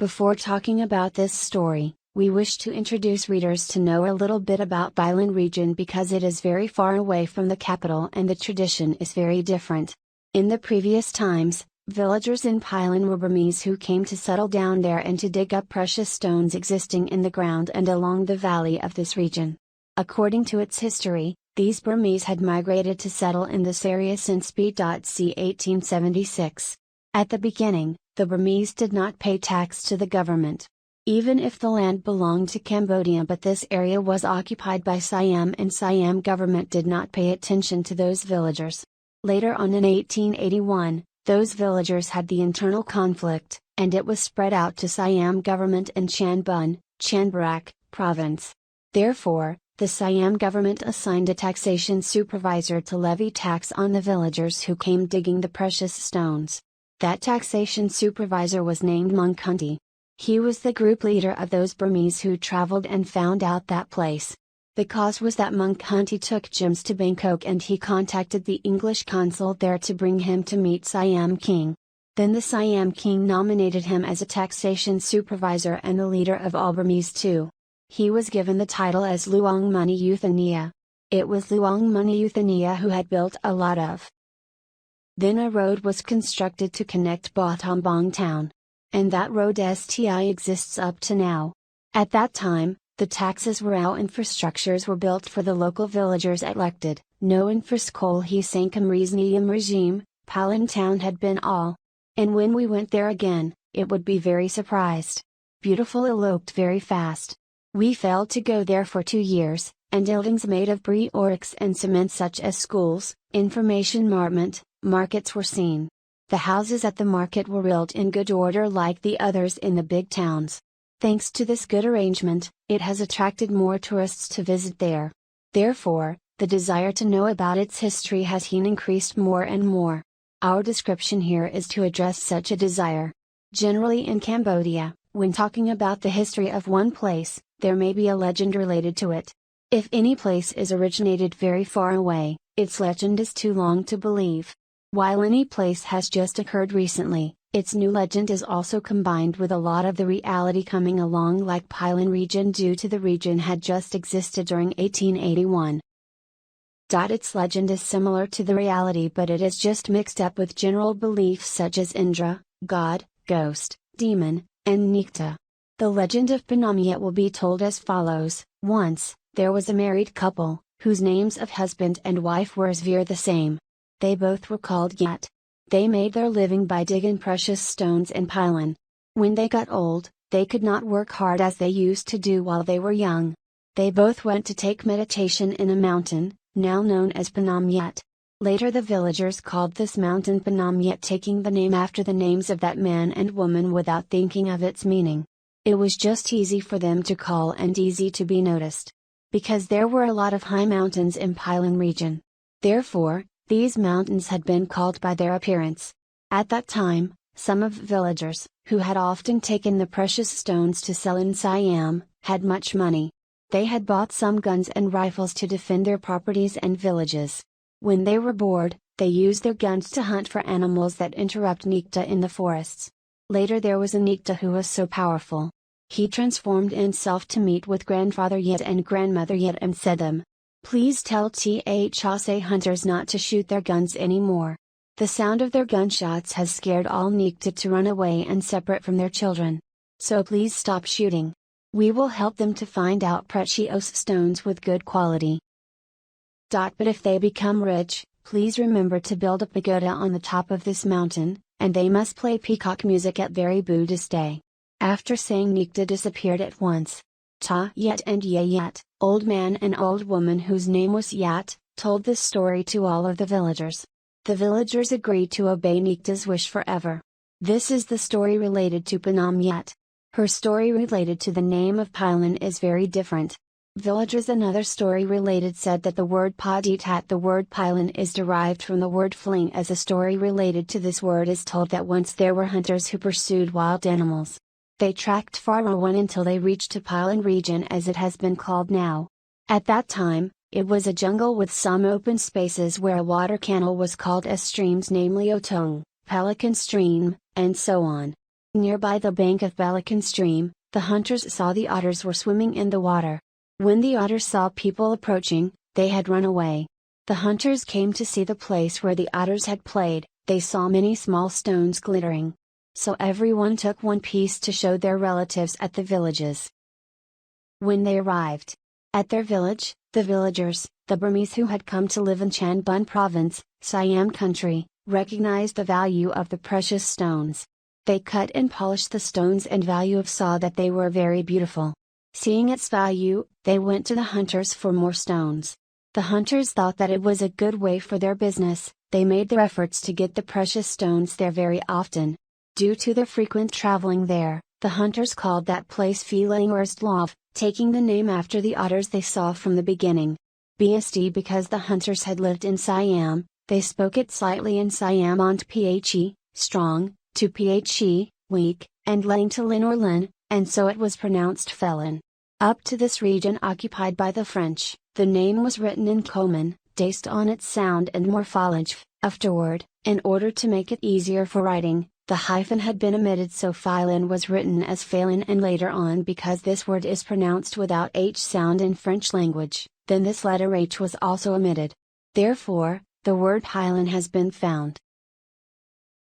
Before talking about this story, we wish to introduce readers to know a little bit about Pailin region because it is very far away from the capital and the tradition is very different. In the previous times, villagers in Pailin were Burmese who came to settle down there and to dig up precious stones existing in the ground and along the valley of this region. According to its history, these Burmese had migrated to settle in this area since c. 1876. At the beginning, the Burmese did not pay tax to the government. Even if the land belonged to Cambodia, but this area was occupied by Siam and Siam government did not pay attention to those villagers. Later on in 1881, those villagers had the internal conflict, and it was spread out to Siam government in Chanbun, Chanbarak, province. Therefore, the Siam government assigned a taxation supervisor to levy tax on the villagers who came digging the precious stones. That taxation supervisor was named Mungkunti. He was the group leader of those Burmese who traveled and found out that place. The cause was that Mungkunti took gems to Bangkok and he contacted the English consul there to bring him to meet Siam king. Then the Siam king nominated him as a taxation supervisor and the leader of all Burmese too. He was given the title as Luang Mani Euthania. It was Luang Mani Euthania who had built a lot of. Then a road was constructed to connect Battambang town. And that road STI exists up to now. At that time, the taxes were out, infrastructures were built for the local villagers elected, no infraskol Sankam regime, Pailin town had been all. And when we went there again, it would be very surprised. Beautiful, it looked very fast. We failed to go there for 2 years, and buildings made of bricks and cement such as schools, information markets were seen. The houses at the market were built in good order like the others in the big towns. Thanks to this good arrangement, it has attracted more tourists to visit there. Therefore, the desire to know about its history has increased more and more. Our description here is to address such a desire. Generally in Cambodia, when talking about the history of one place, there may be a legend related to it. If any place is originated very far away, its legend is too long to believe. While any place has just occurred recently, its new legend is also combined with a lot of the reality coming along, like Pailin region due to the region had just existed during 1881. Its legend is similar to the reality, but it is just mixed up with general beliefs such as Indra, God, ghost, demon, and Nikta. The legend of Phnom Yat will be told as follows. Once, there was a married couple, whose names of husband and wife were the same. They both were called Yat. They made their living by digging precious stones in Pailin. When they got old, they could not work hard as they used to do while they were young. They both went to take meditation in a mountain, now known as Phnom Yat. Later the villagers called this mountain Phnom Yat, taking the name after the names of that man and woman without thinking of its meaning. It was just easy for them to call and easy to be noticed. Because there were a lot of high mountains in Pailin region. Therefore, these mountains had been called by their appearance. At that time, some of villagers, who had often taken the precious stones to sell in Siam, had much money. They had bought some guns and rifles to defend their properties and villages. When they were bored, they used their guns to hunt for animals that interrupt Nikta in the forests. Later there was a Nikta who was so powerful. He transformed himself to meet with grandfather Yat and grandmother Yat and said them, "Please tell Thase hunters not to shoot their guns anymore. The sound of their gunshots has scared all Nikta to run away and separate from their children. So please stop shooting. We will help them to find out precious stones with good quality. But if they become rich, please remember to build a pagoda on the top of this mountain, and they must play peacock music at very Buddhist day." After saying, Nikta disappeared at once. Yat and Yat, old man and old woman whose name was Yat, told this story to all of the villagers. The villagers agreed to obey Nikta's wish forever. This is the story related to Phnom Yat. Her story related to the name of Pailin is very different. Villagers another story related said that the word Paditat, the word Pailin, is derived from the word fling, as a story related to this word is told that once there were hunters who pursued wild animals. They tracked far on until they reached to Pailin region as it has been called now. At that time, it was a jungle with some open spaces where a water canal was called as streams, namely Otong, Pelican Stream, and so on. Nearby the bank of Pailin stream, the hunters saw the otters were swimming in the water. When the otters saw people approaching, they had run away. The hunters came to see the place where the otters had played. They saw many small stones glittering. So everyone took one piece to show their relatives at the villages. When they arrived at their village, the villagers, the Burmese who had come to live in Chanbun province, Siam country, recognized the value of the precious stones. They cut and polished the stones and saw that they were very beautiful. Seeing its value, they went to the hunters for more stones. The hunters thought that it was a good way for their business. They made their efforts to get the precious stones there very often. Due to their frequent traveling there, the hunters called that place Pailin or Stlov, taking the name after the otters they saw from the beginning. BSD because the hunters had lived in Siam, they spoke it slightly in Siam on phe, strong, to phe, weak, and ling to lin or lin, and so it was pronounced Felon. Up to this region occupied by the French, the name was written in common, based on its sound and morphology. Afterward, in order to make it easier for writing, the hyphen had been omitted so Pailin was written as Phalin, and later on because this word is pronounced without H sound in French language, then this letter H was also omitted. Therefore, the word Pailin has been found.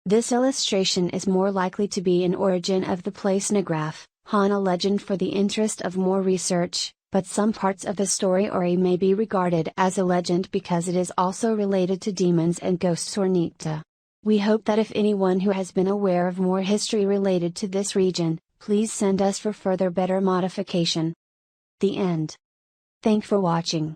This illustration is more likely to be an origin of the place Nagraph, Han, a legend for the interest of more research, but some parts of the story Ori may be regarded as a legend because it is also related to demons and ghosts or Nikta. We hope that if anyone who has been aware of more history related to this region, please send us for further better modification. The end. Thank for watching.